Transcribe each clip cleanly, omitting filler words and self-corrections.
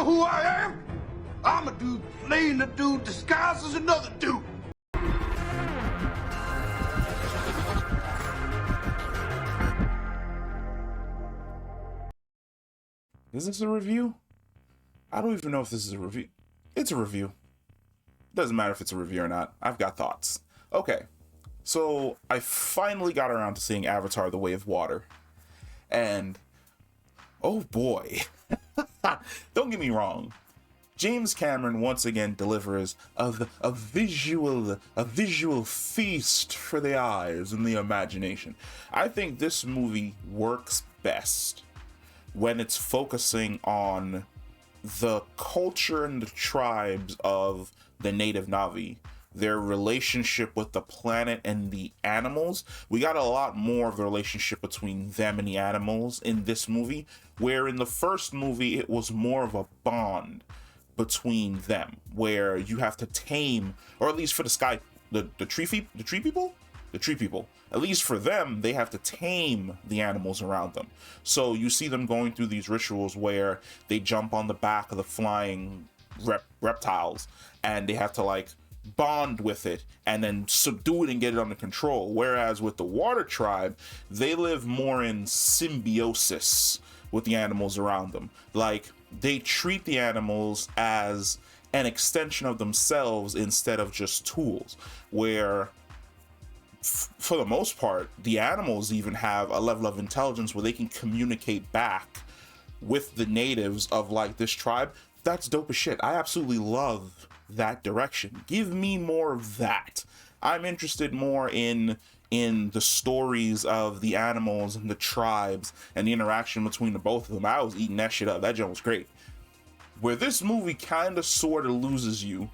who I am? I'm a dude playing a dude disguised as another dude. Is this a review? I don't even know if this is a review. It's a review. Doesn't matter if it's a review or not. I've got thoughts. Okay, so I finally got around to seeing Avatar: The Way of Water. And, oh boy. Don't get me wrong. James Cameron once again delivers a visual feast for the eyes and the imagination. I think this movie works best when it's focusing on the culture and the tribes of the native Na'vi, their relationship with the planet and the animals. We got a lot more of the relationship between them and the animals in this movie, where in the first movie it was more of a bond between them, where you have to tame, or at least for the tree people, at least for them, they have to tame the animals around them. So you see them going through these rituals where they jump on the back of the flying reptiles, and they have to like bond with it and then subdue it and get it under control. Whereas with the water tribe, they live more in symbiosis with the animals around them. Like, they treat the animals as an extension of themselves instead of just tools, where for the most part, the animals even have a level of intelligence where they can communicate back with the natives of like this tribe. That's dope as shit. I absolutely love that direction. Give me more of that. I'm interested more in the stories of the animals and the tribes and the interaction between the both of them. I was eating that shit up. That joint was great. Where this movie kind of sort of loses you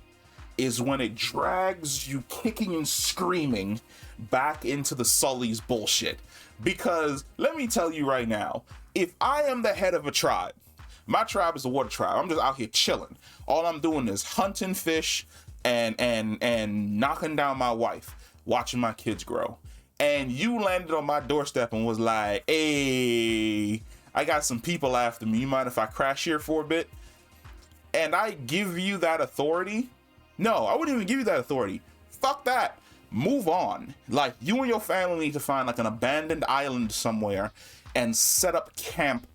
is when it drags you kicking and screaming back into the Sullys bullshit. Because let me tell you right now, if I am the head of a tribe, my tribe is the water tribe. I'm just out here chilling. All I'm doing is hunting fish and knocking down my wife, watching my kids grow. And you landed on my doorstep and was like, hey, I got some people after me. You mind if I crash here for a bit? And I give you that authority? No, I wouldn't even give you that authority. Fuck that. Move on. Like, you and your family need to find like an abandoned island somewhere and set up camp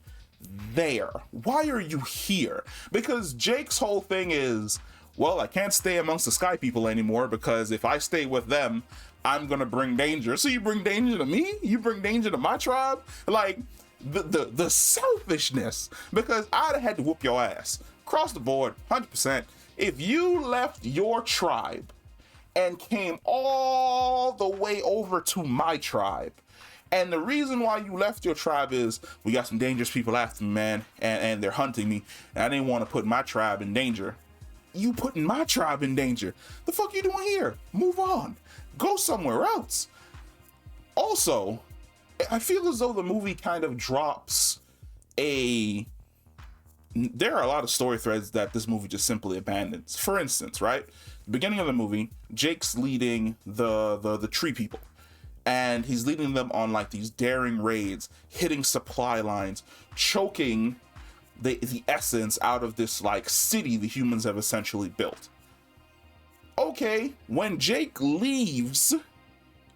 there. Why are you here? Because Jake's whole thing is, well, I can't stay amongst the sky people anymore because if I stay with them, I'm gonna bring danger. So you bring danger to me? You bring danger to my tribe? Like, the selfishness. Because I'd have had to whoop your ass. Across the board, 100%. If you left your tribe and came all the way over to my tribe, and the reason why you left your tribe is, we got some dangerous people after me, man, and they're hunting me, and I didn't want to put my tribe in danger. You putting my tribe in danger. The fuck you doing here? Move on. Go somewhere else. Also, I feel as though the movie kind of drops there are a lot of story threads that this movie just simply abandons. For instance, right? The beginning of the movie, Jake's leading the tree people. And he's leading them on like these daring raids, hitting supply lines, choking the essence out of this like city the humans have essentially built. Okay, when Jake leaves,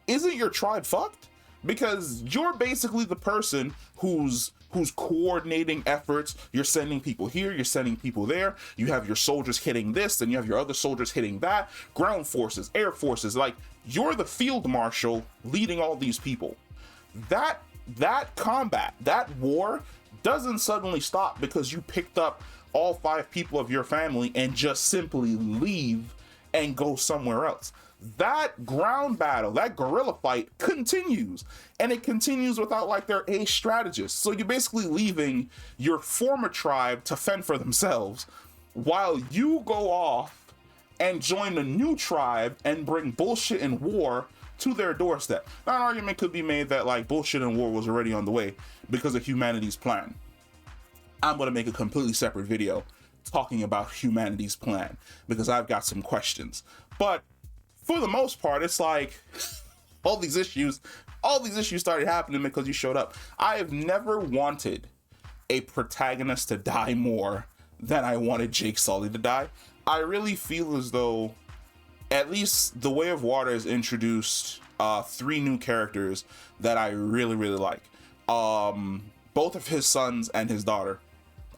isn't your tribe fucked? Because you're basically the person who's coordinating efforts. You're sending people here, you're sending people there. You have your soldiers hitting this, and you have your other soldiers hitting that. Ground forces, air forces, like, you're the field marshal leading all these people. That combat, that war doesn't suddenly stop because you picked up all 5 people of your family and just simply leave and go somewhere else. That ground battle, that guerrilla fight continues, and it continues without like their ace strategists. So you're basically leaving your former tribe to fend for themselves while you go off and join a new tribe and bring bullshit and war to their doorstep. Now, an argument could be made that like bullshit and war was already on the way because of humanity's plan. I'm going to make a completely separate video talking about humanity's plan because I've got some questions. But for the most part, it's like all these issues started happening because you showed up. I have never wanted a protagonist to die more than I wanted Jake Sully to die. I really feel as though, at least The Way of Water has introduced 3 new characters that I really, really like. Both of his sons and his daughter.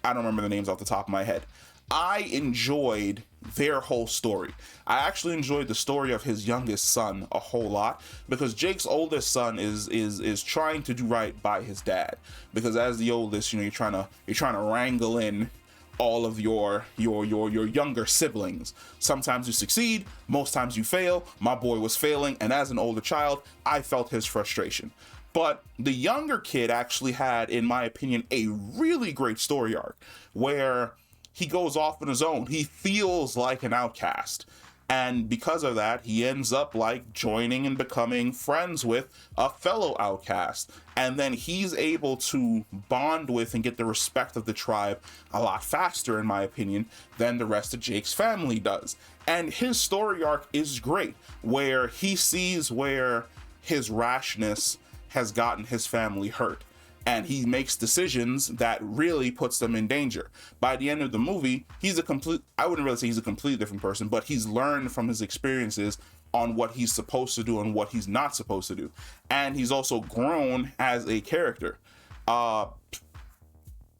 I don't remember the names off the top of my head. I enjoyed their whole story. I actually enjoyed the story of his youngest son a whole lot, because Jake's oldest son is trying to do right by his dad, because as the oldest, you know, you're trying to wrangle in all of your younger siblings. Sometimes you succeed, most times you fail. My boy was failing, and as an older child, I felt his frustration. But the younger kid actually had, in my opinion, a really great story arc where he goes off on his own. He feels like an outcast. And because of that, he ends up like joining and becoming friends with a fellow outcast. And then he's able to bond with and get the respect of the tribe a lot faster, in my opinion, than the rest of Jake's family does. And his story arc is great, where he sees where his rashness has gotten his family hurt, and he makes decisions that really puts them in danger. By the end of the movie, I wouldn't really say he's a completely different person, but he's learned from his experiences on what he's supposed to do and what he's not supposed to do. And he's also grown as a character.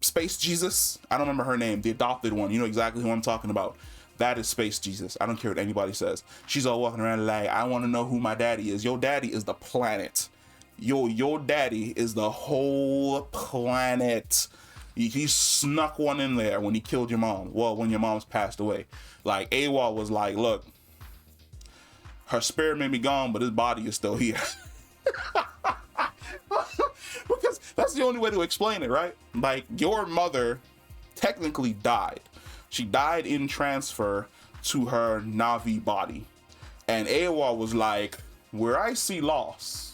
Space Jesus, I don't remember her name, the adopted one, you know exactly who I'm talking about. That is Space Jesus. I don't care what anybody says. She's all walking around like, I want to know who my daddy is. Your daddy is the planet. Your daddy is the whole planet. He snuck one in there when he killed your mom. Well, when your mom's passed away. Like, AWOL was like, look, her spirit may be gone, but his body is still here. Because that's the only way to explain it, right? Like, your mother technically died. She died in transfer to her Na'vi body. And AWOL was like, where I see loss,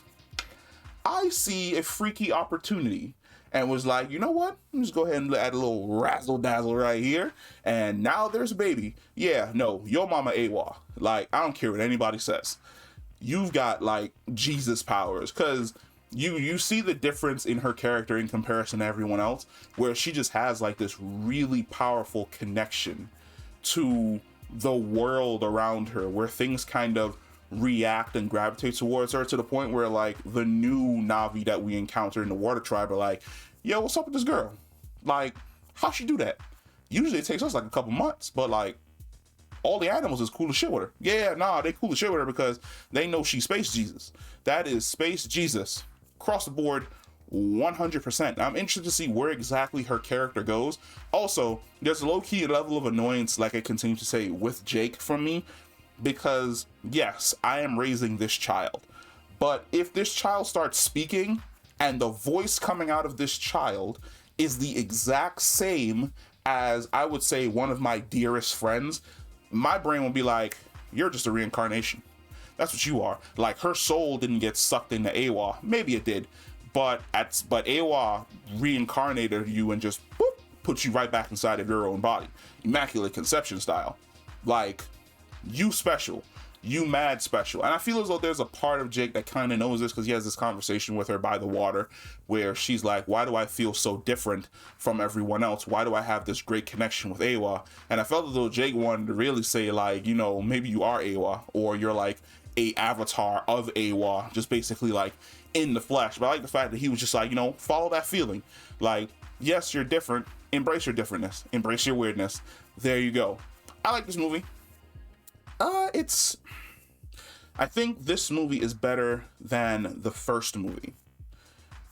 I see a freaky opportunity, and was like, you know what? Let's go ahead and add a little razzle dazzle right here. And now there's a baby. Yeah, no, your mama AWOL. Like, I don't care what anybody says. You've got like Jesus powers, because you see the difference in her character in comparison to everyone else, where she just has like this really powerful connection to the world around her, where things kind of react and gravitate towards her, to the point where like the new Na'vi that we encounter in the Water Tribe are like, yo, what's up with this girl? Like, how'd she do that? Usually it takes us like a couple months, but like all the animals is cool as shit with her. Yeah, nah, they cool as shit with her because they know she's Space Jesus. That is Space Jesus across the board, 100%. I'm interested to see where exactly her character goes. Also, there's a low-key level of annoyance, like I continue to say, with Jake from me, because yes, I am raising this child, but if this child starts speaking and the voice coming out of this child is the exact same as, I would say, one of my dearest friends, my brain will be like, you're just a reincarnation. That's what you are. Like, her soul didn't get sucked into AWOL. Maybe it did, but AWOL reincarnated you and just boop, put you right back inside of your own body. Immaculate Conception style. Like, you special, you mad special. And I feel as though there's a part of Jake that kind of knows this, because he has this conversation with her by the water where she's like, why do I feel so different from everyone else? Why do I have this great connection with AWOL? And I felt as though Jake wanted to really say, like, you know, maybe you are AWOL, or you're like a avatar of AWOL, just basically like in the flesh. But I like the fact that he was just like, you know, follow that feeling. Like, yes, you're different, embrace your differentness, embrace your weirdness. There you go. I like this movie. I think this movie is better than the first movie,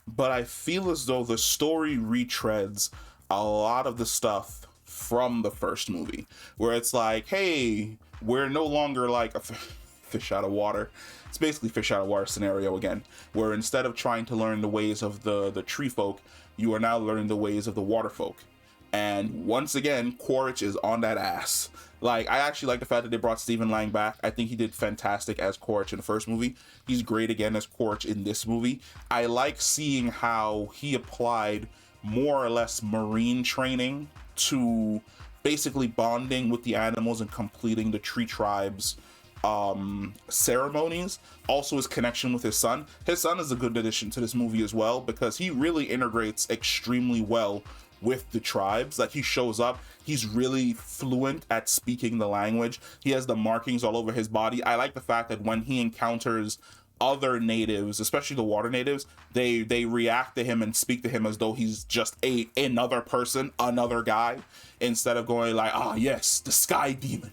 but I feel as though the story retreads a lot of the stuff from the first movie, where it's like, hey, we're no longer like a fish out of water. It's basically fish out of water scenario again, where instead of trying to learn the ways of the tree folk, you are now learning the ways of the water folk. And once again, Quaritch is on that ass. Like, I actually like the fact that they brought Stephen Lang back. I think he did fantastic as Quaritch in the first movie. He's great again as Quaritch in this movie. I like seeing how he applied more or less marine training to basically bonding with the animals and completing the tree tribe's ceremonies. Also his connection with his son. His son is a good addition to this movie as well, because he really integrates extremely well with the tribes. Like, he shows up, he's really fluent at speaking the language. He has the markings all over his body. I like the fact that when he encounters other natives, especially the water natives, they react to him and speak to him as though he's just another person, another guy, instead of going like, ah, yes, the sky demon.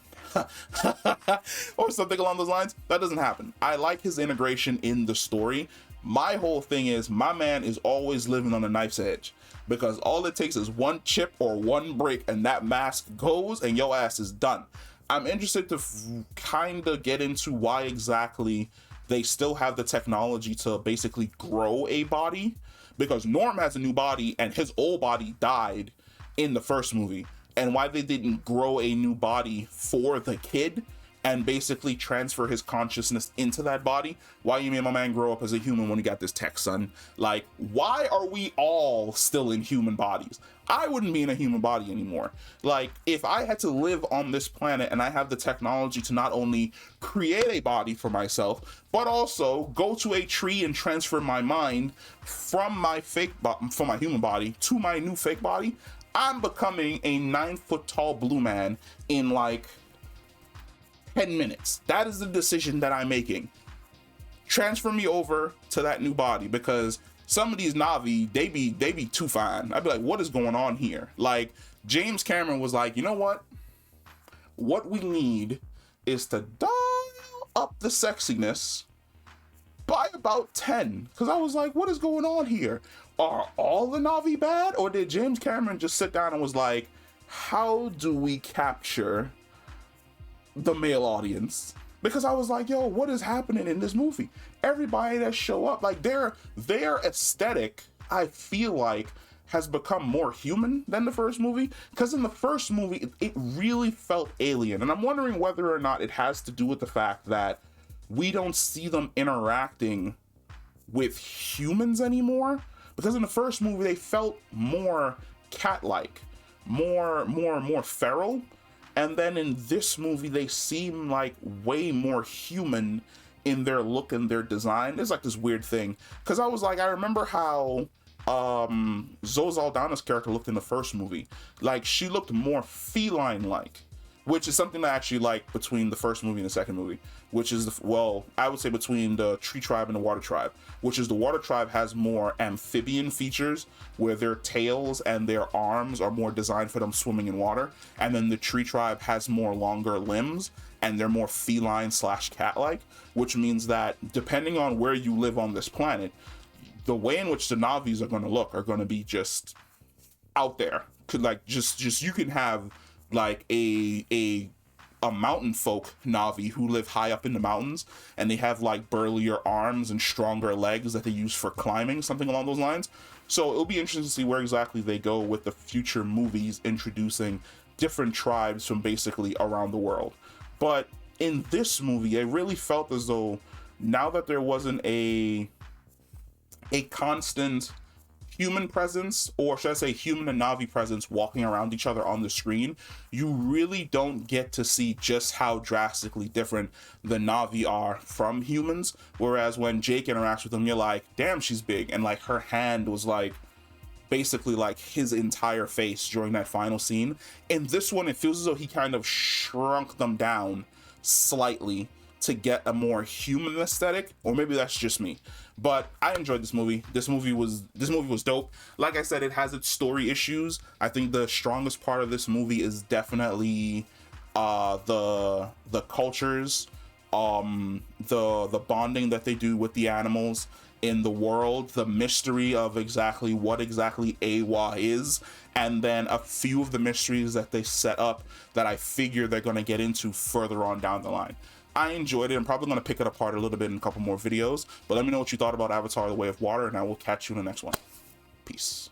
Or something along those lines. That doesn't happen. I like his integration in the story. My whole thing is, my man is always living on a knife's edge, because all it takes is one chip or one break and that mask goes and your ass is done. I'm interested to kind of get into why exactly they still have the technology to basically grow a body, because Norm has a new body and his old body died in the first movie, and why they didn't grow a new body for the kid and basically transfer his consciousness into that body. Why you made my man grow up as a human when he got this tech, son? Like, why are we all still in human bodies? I wouldn't be in a human body anymore. Like, if I had to live on this planet and I have the technology to not only create a body for myself, but also go to a tree and transfer my mind from my from my human body to my new fake body, I'm becoming a 9-foot tall blue man in like 10 minutes. That is the decision that I'm making. Transfer me over to that new body, because some of these Na'vi, they be too fine. I'd be like, what is going on here? Like, James Cameron was like, you know what? What we need is to dial up the sexiness by about 10. Because I was like, what is going on here? Are all the Na'vi bad? Or did James Cameron just sit down and was like, how do we capture the male audience? Because I was like, yo, what is happening in this movie? Everybody that show up, like, their aesthetic, I feel like, has become more human than the first movie. Because in the first movie, it really felt alien. And I'm wondering whether or not it has to do with the fact that we don't see them interacting with humans anymore. Because in the first movie, they felt more cat-like, more feral. And then in this movie, they seem like way more human in their look and their design. It's like this weird thing. Because I was like, I remember how Zoe Saldana's character looked in the first movie. Like, she looked more feline-like, which is something I actually like between the first movie and the second movie, which is, well, I would say between the Tree Tribe and the Water Tribe, which is the Water Tribe has more amphibian features, where their tails and their arms are more designed for them swimming in water, and then the Tree Tribe has more longer limbs, and they're more feline/cat-like, which means that depending on where you live on this planet, the way in which the Na'vis are going to look are going to be just out there. Could, like, just you can have like a mountain folk Na'vi who live high up in the mountains, and they have like burlier arms and stronger legs that they use for climbing, something along those lines. So it'll be interesting to see where exactly they go with the future movies introducing different tribes from basically around the world. But in this movie, it really felt as though now that there wasn't a constant human presence, or should I say human and Na'vi presence, walking around each other on the screen, you really don't get to see just how drastically different the Na'vi are from humans. Whereas when Jake interacts with them, you're like, damn, she's big. And like her hand was like basically like his entire face during that final scene. In this one, it feels as though he kind of shrunk them down slightly to get a more human aesthetic, or maybe that's just me. But I enjoyed this movie. This movie was dope. Like I said, it has its story issues. I think the strongest part of this movie is definitely the cultures, the bonding that they do with the animals in the world, the mystery of exactly what exactly AWA is, and then a few of the mysteries that they set up that I figure they're going to get into further on down the line. I enjoyed it. I'm probably going to pick it apart a little bit in a couple more videos, but let me know what you thought about Avatar: The Way of Water, and I will catch you in the next one. Peace.